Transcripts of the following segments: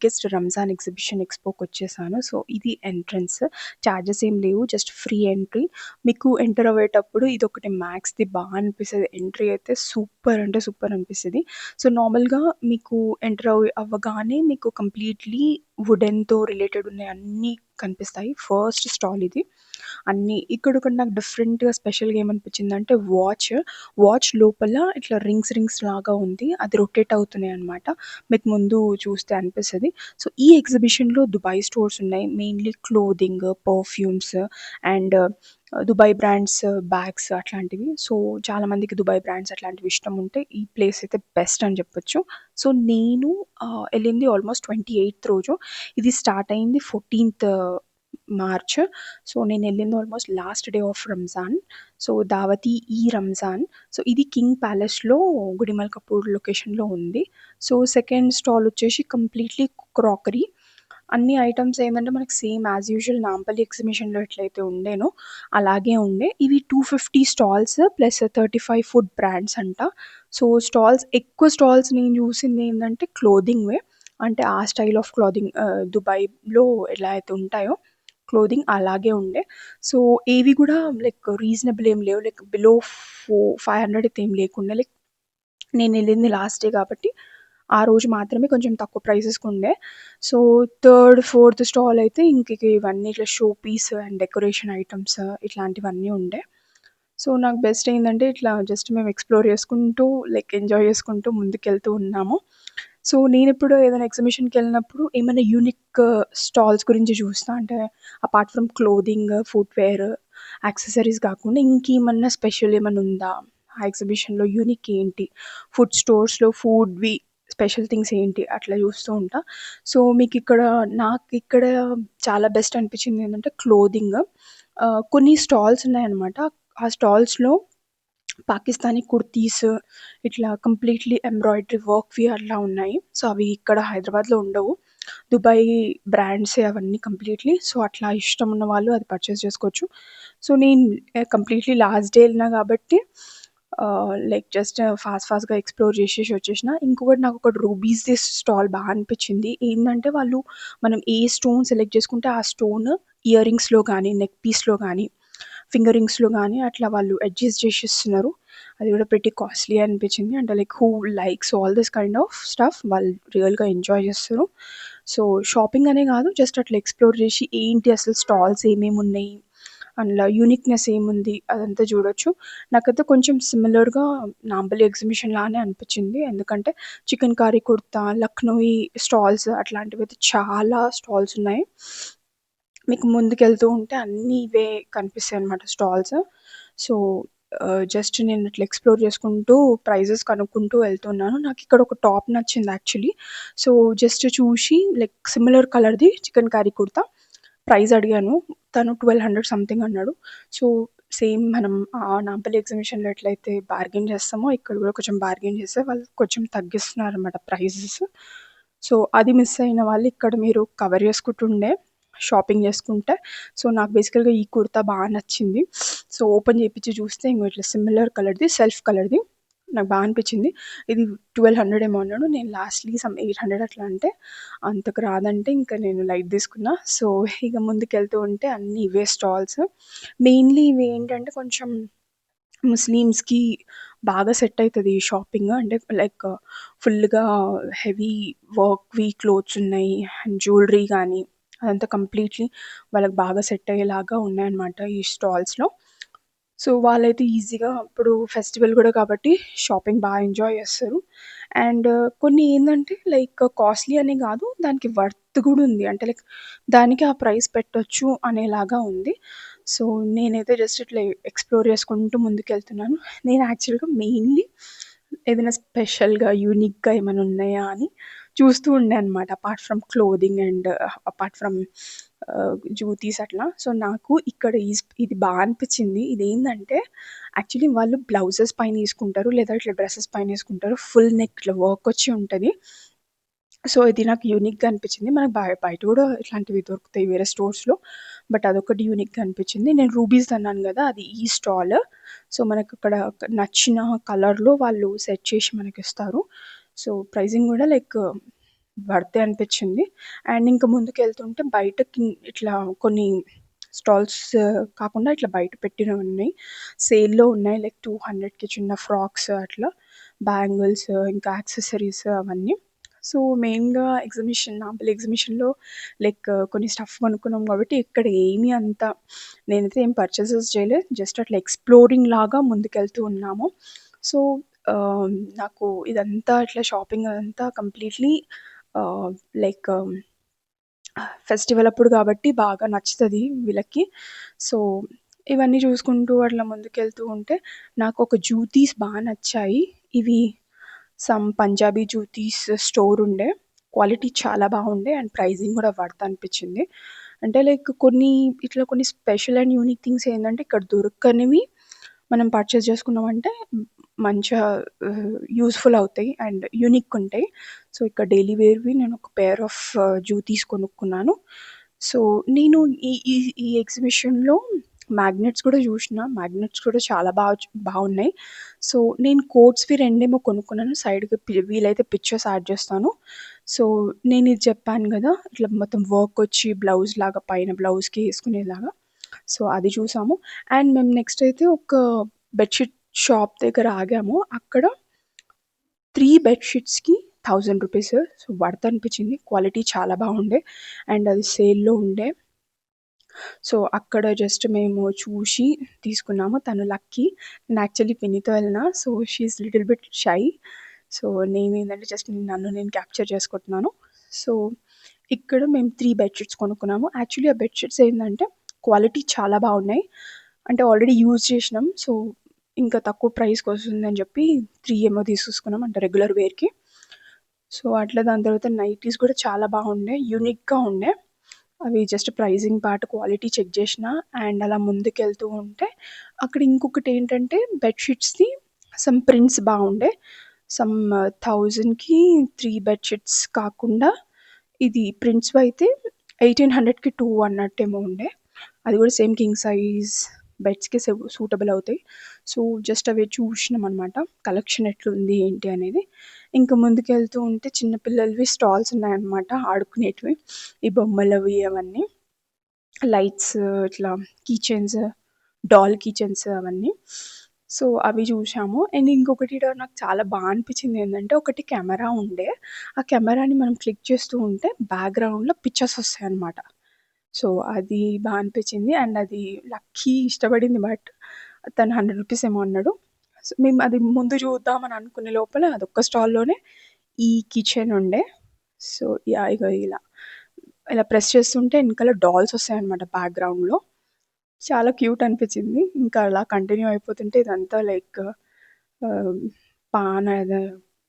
Biggest Ramzan exhibition ఎక్స్‌పోకొచ్చేసాను. So, ఇది entrance. Charges ఏం లేవు. Just free entry. మీకు ఎంటర్ అవ్వేటప్పుడు ఇదొకటి మ్యాక్స్‌ది అనిపిస్తది. ఎంట్రీ అయితే సూపర్ అంటే సూపర్ అనిపిస్తది. సో, నార్మల్‌గా మీకు ఎంటర్ అవ్వగానే మీకు కంప్లీట్‌లీ వుడెన్‌తో రిలేటెడ్ ఉన్నయి అన్నీ కనిపిస్తాయి. ఫస్ట్ స్టాల్ ఇది. అన్నీ ఇక్కడొకటి నాకు డిఫరెంట్‌గా స్పెషల్‌గా ఏమనిపించిందంటే వాచ్ లోపల ఇట్లా రింగ్స్ లాగా ఉంది. అది రొటేట్ అవుతున్నాయన్నమాట. మీకు ముందు చూస్తే అనిపిస్తది. సో, ఈ ఎగ్జిబిషన్‌లో దుబాయ్ స్టోర్స్ ఉన్నాయి. Mainly clothing, perfumes and Dubai brands bags అట్లాంటివి. సో, చాలా మందికి దుబాయ్ బ్రాండ్స్ అట్లాంటివి ఇష్టం ఉంటే ఈ ప్లేస్ అయితే బెస్ట్ అని చెప్పొచ్చు. సో, నేను ఎళ్ళింది ఆల్మోస్ట్ 28థ్ రోజు. ఇది స్టార్ట్ అయింది 14థ్ మార్చ్. సో, నేనెళ్ళింది almost last day of Ramzan. So, దావతీ ఈ రంజాన్. సో, ఇది కింగ్ ప్యాలెస్‌లో గుడిమల్ కపూర్ లొకేషన్‌లో ఉంది. సో, సెకండ్ స్టాల్ వచ్చేసి కంప్లీట్‌లీ క్రాకరీ. అన్ని ఐటెమ్స్ ఏందంటే మనకి సేమ్ యాజ్ యూజువల్ నాంపల్లి ఎగ్జిబిషన్‌లో ఎట్లయితే ఉండేనో అలాగే ఉండే. ఇవి 250 స్టాల్స్ ప్లస్ 35 ఫుడ్ బ్రాండ్స్ అంట. సో, ఎక్కువ స్టాల్స్ నేను చూసిందేందంటే క్లోథింగ్‌వే. అంటే ఆ స్టైల్ ఆఫ్ క్లాథింగ్ దుబాయ్‌లో ఎలా అయితే ఉంటాయో క్లోథింగ్ అలాగే ఉండే. సో, ఏవి గూడా లైక్ రీజనబుల్ ఏం లేవు. లైక్ బిలో 500 అయితే ఏం లేకుండే. లైక్ నేనెళ్ళింది లాస్ట్ డే కాబట్టి, ఆ రోజు మాత్రమే కొంచెం తక్కువ ప్రైజెస్‌కుండే. సో, థర్డ్, ఫోర్త్ స్టాల్ అయితే ఇవన్నీ ఇట్లా show piece and decoration items ఇట్లాంటివన్నీ ఉండే. సో, నాకు బెస్ట్ ఏందంటే ఇట్లా జస్ట్ మేము ఎక్స్‌ప్లోర్ చేసుకుంటూ లైక్ ఎంజాయ్ చేసుకుంటూ ముందుకెళ్తూ ఉన్నాము. సో, నేనెప్పుడు ఏదైనా ఎగ్జిబిషన్‌కెళ్ళినప్పుడు ఏమైనా యూనిక్ స్టాల్స్ గురించి చూస్తా. అంటే apart from clothing, footwear, accessories కాకుండా ఇంకేమన్నా స్పెషల్ ఏమన్నా ఉందా? ఆ ఎగ్జిబిషన్‌లో యూనిక్ ఏంటి? ఫుడ్ స్టోర్స్‌లో ఫుడ్‌వి స్పెషల్ థింగ్స్ ఏంటి? అట్లా చూస్తూ ఉంటా. సో, నాకిక్కడ చాలా బెస్ట్ అనిపించిందేంటంటే క్లోథింగ్. కొన్ని స్టాల్స్ ఉన్నాయన్నమాట. ఆ స్టాల్స్‌లో పాకిస్తానీ కుర్తీస్ ఇట్లా కంప్లీట్‌లీ ఎంబ్రాయిడరీ వర్క్‌వి అట్లా ఉన్నాయి. సో, అవి ఇక్కడ హైదరాబాద్‌లో ఉండవు. దుబాయ్ బ్రాండ్సే అవన్నీ కంప్లీట్‌లీ. సో, అట్లా ఇష్టం ఉన్న వాళ్ళు అది పర్చేస్ చేసుకోవచ్చు. సో, నేను కంప్లీట్‌లీ లాస్ట్ డే ఎళ్ళినా కాబట్టి లైక్ జస్ట్ ఫాస్ట్‌గా ఎక్స్‌ప్లోర్ చేసేసి వచ్చేసిన. ఇంకొకటి నాకొకటి రూబీస్‌ది స్టాల్ అనిపించింది. ఏందంటే వాళ్ళు మనం ఏ స్టోన్ సెలెక్ట్ చేసుకుంటే ఆ స్టోన్ ఇయర్ రింగ్స్‌లో గానీ, నెక్ పీస్‌లో గానీ, ఫింగర్ రింగ్స్‌లో గానీ అట్లా వాళ్ళు అడ్జస్ట్ చేసిస్తున్నారు. అది కూడా ప్రిటీ కాస్ట్‌లీ అనిపించింది. అంటే like who likes all this kind of stuff వాళ్ళు రియల్‌గా ఎంజాయ్ చేస్తారు. సో, షాపింగ్ అనే కాదు జస్ట్ అట్లా ఎక్స్‌ప్లోర్ చేసి ఏంటి అసలు స్టాల్స్ ఏమేమున్నాయి, అందులో యూనిక్‌నెస్ ఏముంది అదంతా చూడొచ్చు. నాకైతే కొంచెం సిమిలర్‌గా నాంపల్లి ఎగ్జిబిషన్ లానే అనిపించింది. ఎందుకంటే chicken curry kurta, Lucknowi stalls అట్లాంటివైతే చాలా స్టాల్స్ ఉన్నాయి. మీకు ముందుకెళ్తూ ఉంటే అన్నీ ఇవే కనిపిస్తాయన్నమాట స్టాల్స్. సో, జస్ట్ నేను ఇట్లా ఎక్స్‌ప్లోర్ చేసుకుంటూ ప్రైజెస్ కనుక్కుంటూ వెళ్తున్నాను. నాకిక్కడ ఒక టాప్ నచ్చింది యాక్చువల్లీ. సో, జస్ట్ చూసి లైక్ సిమిలర్ కలర్‌ది చికెన్ కర్రీ కుర్తా ప్రైస్ అడిగాను. తను 1200 సంథింగ్ అన్నాడు. సో, సేమ్ మనం నాంపల్లి ఎగ్జిబిషన్‌లో ఎట్లయితే బార్గెయిన్ చేస్తామో ఇక్కడ కూడా కొంచెం బార్గెయిన్ చేస్తే వాళ్ళు కొంచెం తగ్గిస్తున్నారన్నమాట ప్రైజెస్. సో, అది మిస్ అయిన వాళ్ళు ఇక్కడ మీరు కవర్ చేసుకుంటుండే షాపింగ్ చేసుకుంటే. సో, నాకు బేసికల్‌గా ఈ కుర్తా నచ్చింది. సో, ఓపెన్ చేపిచ్చి చూస్తే ఇంగో ఇట్లా సిమిలర్ కలర్‌ది, సెల్ఫ్ కలర్‌ది నాకు అనిపించింది. ఇది 1200 ఏమో అన్నాడు. నేను లాస్ట్‌లీ సమ్ 800 అట్లా అంటే, అంతకు రాదంటే ఇంకా నేను లైట్ తీసుకున్నా. సో, ఇక ముందుకెళ్తూ ఉంటే అన్నీ ఇవే స్టాల్స్. మెయిన్‌లీ ఇవి ఏంటంటే కొంచెం ముస్లిమ్స్‌కి బాగా సెట్ అయితది ఈ షాపింగ్. అంటే లైక్ ఫుల్‌గా హెవీ వర్క్‌వి క్లోత్స్ ఉన్నాయి. అండ్ జ్యువెలరీ గానీ అదంతా కంప్లీట్‌లీ వాళ్ళకి బాగా సెట్ అయ్యేలాగా ఉన్నాయన్నమాట ఈ స్టాల్స్‌లో. సో, వాళ్ళైతే ఈజీగా ఇప్పుడు ఫెస్టివల్ గూడా కాబట్టి షాపింగ్ ఎంజాయ్ చేస్తారు. అండ్ కొన్ని ఏందంటే లైక్ కాస్ట్‌లీ అనే గాదు. దానికి వర్త్ గూడా ఉంది. అంటే లైక్ దానికి ఆ ప్రైస్ పెట్టొచ్చు అనేలాగా ఉంది. సో, నేనైతే జస్ట్ ఇట్లా ఎక్స్‌ప్లోర్ చేసుకుంటూ ముందుకెళ్తున్నాను. నేను యాక్చువల్‌గా మెయిన్‌లీ ఏదైనా స్పెషల్‌గా, యూనిక్‌గా ఏమైనా ఉన్నాయా అని చూస్తూ ఉండే అనమాట. Apart from clothing and apart from జ్యూతీస్ అట్లా. సో, నాకు ఇక్కడ ఇది అనిపిచ్చింది. ఇదేందంటే యాక్చువల్లీ వాళ్ళు బ్లౌజెస్ పైనేసుకుంటారు. లేదా ఇట్లా డ్రెసెస్ పైనేసుకుంటారు. ఫుల్ నెక్ ఇట్లా వర్క్ వచ్చి ఉంటది. సో, ఇది నాకు యూనిక్‌గా అనిపిచ్చింది. మనకు బయట గూడా ఇట్లాంటివి దొరుకుతాయి వేరే స్టోర్స్‌లో. బట్ అదొకటి యూనిక్‌గా అనిపిచ్చింది. నేను రూబీస్ అన్నాను గదా! అది ఈ స్టాల్. సో, మనకక్కడ నచ్చిన కలర్‌లో వాళ్ళు సెట్ చేసి మనకిస్తారు. సో, ప్రైజింగ్ గూడా లైక్ వర్తే అనిపిచ్చింది. అండ్ ఇంక ముందుకెళ్తుంటే బయట ఇట్లా కొన్ని స్టాల్స్ కాకుండా ఇట్లా బయట పెట్టినవున్నాయి. సేల్‌లో ఉన్నాయి. లైక్ 200కి చిన్న ఫ్రాక్స్ అట్లా, బ్యాంగిల్స్ ఇంకా యాక్సెసరీస్ అవన్నీ. సో, మెయిన్‌గా నాంపల్లి ఎగ్జిబిషన్‌లో లైక్ కొన్ని స్టఫ్ కొనుక్కున్నాం కాబట్టి ఇక్కడ ఏమి అంత నేనైతే ఏం పర్చేసెస్ చేయలేదు. జస్ట్ అట్లా ఎక్స్‌ప్లోరింగ్ లాగా ముందుకెళ్తూ ఉన్నాము. సో, ఆహ్, నాకు ఇదంతా ఇట్లా షాపింగ్ అదంతా కంప్లీట్‌లీ ఆహ్, లైక్ ఫెస్టివల్ అప్పుడు కాబట్టి బాగా నచ్చుతది వీళ్ళకి. సో, ఇవన్నీ చూసుకుంటూ అట్లా ముందుకెళ్తూ ఉంటే నాకొక జూతీస్ నచ్చాయి. ఇవి పంజాబీ జూతీస్ స్టోర్ ఉండే. క్వాలిటీ చాలా బాగుండే అండ్ ప్రైజింగ్ గూడా వర్త్ అనిపిచ్చింది. అంటే లైక్ కొన్ని స్పెషల్ అండ్ యూనిక్ థింగ్స్ ఏందంటే ఇక్కడ దొరకనివి మనం పర్చేస్ చేసుకున్నామంటే మంచిగా యూజ్‌ఫుల్ అవుతాయి అండ్ యూనిక్ ఉంటాయి. సో, ఇక్కడ డైలీ వేర్‌వి నేను ఒక పెయిర్ ఆఫ్ జూతీస్ కొనుక్కున్నాను. సో, నేను ఈ ఈ ఈ ఎగ్జిబిషన్‌లో మ్యాగ్నెట్స్ కూడా జూషిన. మ్యాగ్నెట్స్ కూడా చాలా బావున్నాయి. సో, నేను కోట్స్‌వి రెండేమో కొనుక్కున్నాను. సైడ్‌కి వీలైతే పిక్చర్స్ యాడ్ చేస్తాను. సో, నేనిది చెప్పాను గదా! ఇట్లా మొత్తం వర్కొచ్చి బ్లౌజ్‌లాగా పైన బ్లౌజ్‌కి యేసుకునేలాగా. సో, అది చూసాము. అండ్ మేము నెక్స్ట్ అయితే ఒక బెడ్‌షీట్ షాప్ దగ్గర ఆగాము. అక్కడ 3 బెడ్‌షీట్స్‌కి రూ. 1000 సో, వర్త్ అనిపిచ్చింది. క్వాలిటీ చాలా బాగుండే అండ్ అది సేల్‌లో ఉండే. సో, అక్కడ జస్ట్ మేము చూసి తీసుకున్నాము. తను లక్కీ. నేను యాక్చువల్లీ పిన్నితో వెళ్ళినా. So, she is little bit shy. So, నేనేంటంటే జస్ట్ నన్ను నేను క్యాప్చర్ చేసుకుంటున్నాను. సో, ఇక్కడ మేము 3 బెడ్‌షీట్స్ కొనుక్కున్నాము. యాక్చువల్లీ ఆ బెడ్‌షీట్స్ ఏందంటే క్వాలిటీ చాలా బాగున్నాయి. అంటే ఆల్రెడీ యూజ్ చేసినాం. సో, ఇంకా తక్కువ ప్రైస్‌కొస్తుందని చెప్పి 3 ఏమో తీసేసుకున్నాం. అంటే రెగ్యులర్ వేర్‌కి. సో, అట్లా దాని తర్వాత నైటీస్ కూడా చాలా బాగుండే. యూనిక్‌గా ఉండే. అవి just pricing part quality check జేషినా అండ్ అలా ముందుకెళ్తూ ఉంటే అక్కడ ఇంకొకటేంటంటే బెడ్‌షీట్స్‌ది ప్రింట్స్ బాగుండే. 1000కి 3 బెడ్‌షీట్స్ కాకుండా ఇది ప్రింట్స్‌వయితే 1800కి 2 అన్నట్టేమో ఉండే. అది గూడా సేమ్ కింగ్ సైజ్ బెడ్స్‌కి సూటబుల్ అవుతాయి. సో, జస్ట్ అవి చూషినామనమాట. కలెక్షన్ ఎట్లుంది ఏంటి అనేది. ఇంక ముందుకెళ్తూ ఉంటే చిన్న పిల్లలవి స్టాల్స్ ఉన్నాయన్నమాట ఆడుకునేటివి. ఈ బొమ్మలవి అవన్నీ. లైట్స్ ఇట్లా key chains, doll key chains అవన్నీ. సో, అవి చూశాము. అండ్ ఇంకొకటి ఈడ నాకు చాలా అనిపించిందేంటంటే ఒకటి కెమెరా ఉండే. ఆ కెమెరాని మనం క్లిక్ చేస్తూ ఉంటే బ్యాక్‌గ్రౌండ్‌లో పిక్చర్స్ వస్తాయన్నమాట. సో, అది అనిపించింది. అండ్ అది లక్కీ ఇష్టపడింది. బట్ తను రూ. 100 ఏమో అన్నాడు. సో, మేము అది ముందు చూద్దామని అనుకునే లోపల అదొక్క స్టాల్‌లోనే ఈ కిచెన్ ఉండే. So, yeah! ఇలా ప్రెస్ చేస్తుంటే ఎనకాల డాల్స్ వస్తాయన్నమాట బ్యాక్‌గ్రౌండ్‌లో. చాలా క్యూట్ అనిపించింది. ఇంకా అలా కంటిన్యూ అయిపోతుంటే ఇదంతా లైక్ ఆహ్, పాన్ అదే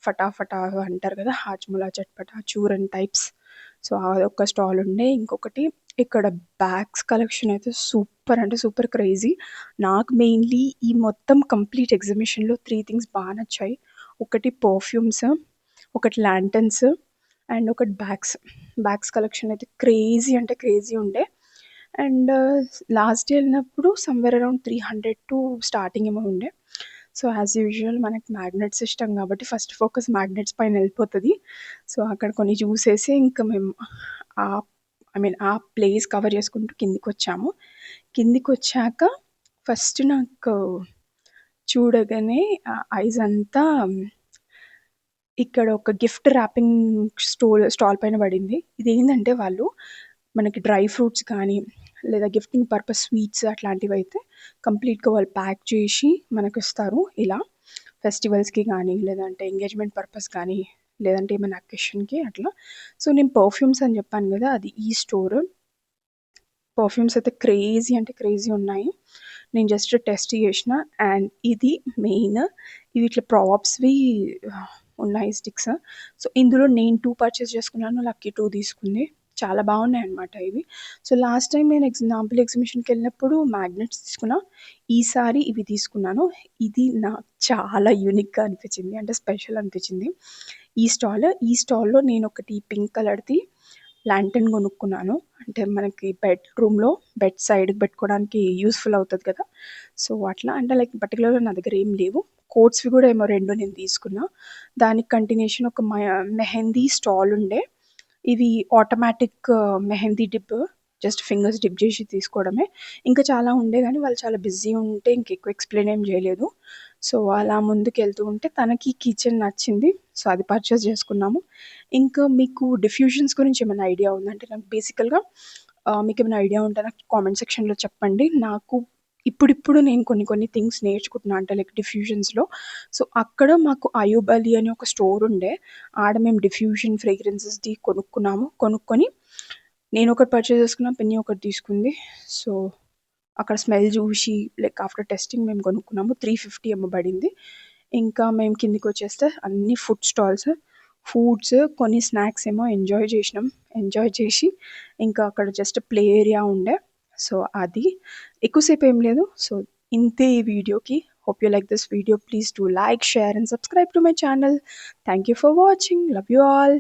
ఫటాఫటా అంటారు కదా! హాజ్‌మోలా, చట్పటా, చూరన్ టైప్స్. సో, అదొక స్టాల్ ఉండే. ఇంకొకటి ఇక్కడ బ్యాగ్స్ కలెక్షన్ అయితే సూపర్ అంటే సూపర్ క్రేజీ. నాకు మెయిన్‌లీ ఈ మొత్తం కంప్లీట్ ఎగ్జిబిషన్‌లో 3 థింగ్స్ నచ్చాయి. ఒకటి పర్ఫ్యూమ్స్, ఒకటి లాంటర్న్స్ అండ్ ఒకటి బ్యాగ్స్. బ్యాగ్స్ కలెక్షన్ అయితే క్రేజీ అంటే క్రేజీ ఉండే. అండ్ లాస్ట్ ఇయర్ ఎళ్ళినప్పుడు సమ్‌వేర్ అరౌండ్ 300 టు స్టార్టింగ్ ఏమో ఉండే. సో, యాస్ యూజువల్ మనకి మ్యాగ్నెట్స్ ఇష్టం కాబట్టి ఫస్ట్ ఫోకస్ మ్యాగ్నెట్స్ పైన ఎళ్ళిపోతది. సో, అక్కడ కొన్ని చూసేసి ఇంకా మేము ఆహ్, ఆ ప్లేస్ కవర్ చేసుకుంటూ కిందికొచ్చాము. కిందికొచ్చాక ఫస్ట్ నాకు చూడగానే ఐస్ అంతా ఇక్కడ ఒక గిఫ్ట్ ర్యాపింగ్ స్టాల్ పైన పడింది. ఇదేందంటే వాళ్ళు మనకి డ్రై ఫ్రూట్స్ కానీ, లేదా గిఫ్టింగ్ పర్పస్ స్వీట్స్ అట్లాంటివైతే కంప్లీట్‌గా వాళ్ళు ప్యాక్ చేసి మనకిస్తారు ఇలా. ఫెస్టివల్స్‌కి గానీ, లేదంటే ఎంగేజ్‌మెంట్ పర్పస్ కానీ, లేదంటే ఏమైనా అకేషన్‌కి అట్లా. సో, నేను పర్ఫ్యూమ్స్ అని చెప్పాను గదా! అది ఈ స్టోర్. పర్ఫ్యూమ్స్ అయితే క్రేజీ అంటే క్రేజీ ఉన్నాయి. నేను జస్ట్ టెస్ట్ చేషిన అండ్ ఇది మెయిన్. ఇవి ఇట్లా ప్రాప్స్‌వి ఉన్నాయి స్టిక్స్. సో, ఇందులో నేను 2 పర్చేస్ చేసుకున్నాను. లక్కీ 2 తీసుకుంది. చాలా బాగున్నాయన్నమాట ఇవి. సో, లాస్ట్ టైమ్ నేను నాంపల్లి ఎగ్జిబిషన్‌కెళ్ళినప్పుడు మ్యాగ్నెట్స్ తీసుకున్నా. ఈసారి ఇవి తీసుకున్నాను. ఇది నాకు చాలా యూనిక్‌గా అనిపించింది. అంటే స్పెషల్ అనిపించింది. ఈ స్టాల్‌లో నేనొకటి పింక్ కలర్‌ది లాంటర్న్ కొనుక్కున్నాను. అంటే మనకి బెడ్ సైడ్‌కి పెట్టుకోవడానికి యూజ్‌ఫుల్ అవుతది కదా! సో, అట్లా అంటే లైక్ పర్టిక్యులర్‌గా నా దగ్గర ఏం లేవు. కోట్స్‌వి కూడా ఏమో 2 నేను తీసుకున్నా. దానికి కంటిన్యూషన్ ఒక మెహందీ స్టాల్ ఉండే. ఇవి automatic mehndi dip. Just fingers dip చేసి తీసుకోవడమే. ఇంకా చాలా ఉండే గానీ వాళ్ళు చాలా బిజీ ఉంటే ఇంకెక్కువ ఎక్స్‌ప్లెయిన్ ఏం చేయలేదు. సో, అలా ముందుకెళ్తూ ఉంటే తనకి కిచెన్ నచ్చింది. సో, అది పర్చేస్ చేసుకున్నాము. ఇంకా మీకు డిఫ్యూజన్స్ గురించి ఏమైనా ఐడియా ఉందా? అంటే నాకు బేసికల్‌గా మీకేమైనా ఐడియా ఉంటే నాకు కామెంట్ సెక్షన్‌లో చెప్పండి. నాకు ఇప్పుడిప్పుడు నేను కొన్ని కొన్ని థింగ్స్ నేర్చుకుంటున్నా. అంటే లైక్ డిఫ్యూజన్స్‌లో. సో, అక్కడ మాకు అయూబ్ అలీ అని ఒక స్టోర్ ఉండే. ఆడ మేము డిఫ్యూజన్ ఫ్రేగ్రెన్సెస్‌ది కొనుక్కున్నాము. కొనుక్కొని నేనొకటి పర్చేస్ చేసుకున్నా, పిన్ని ఒకటి తీసుకుంది. సో, అక్కడ స్మెల్ జూషి లైక్ ఆఫ్టర్ టెస్టింగ్ మేము కొనుక్కున్నాము. 350 ఏమో పడింది. ఇంకా మేము కిందికొచ్చేస్తే అన్నీ ఫుడ్ స్టాల్స్. ఫుడ్స్, కొన్ని స్నాక్స్ ఏమో ఎంజాయ్ చేసినాం. ఎంజాయ్ చేసి ఇంకా అక్కడ జస్ట్ ప్లే ఏరియా ఉండే. సో, అది. ఎక్కువ సేపేం లేదు. సో, ఇంతే ఈ వీడియోకి. Hope you like this video. Please do like, share and subscribe to my channel. Thank you for watching. Love you all.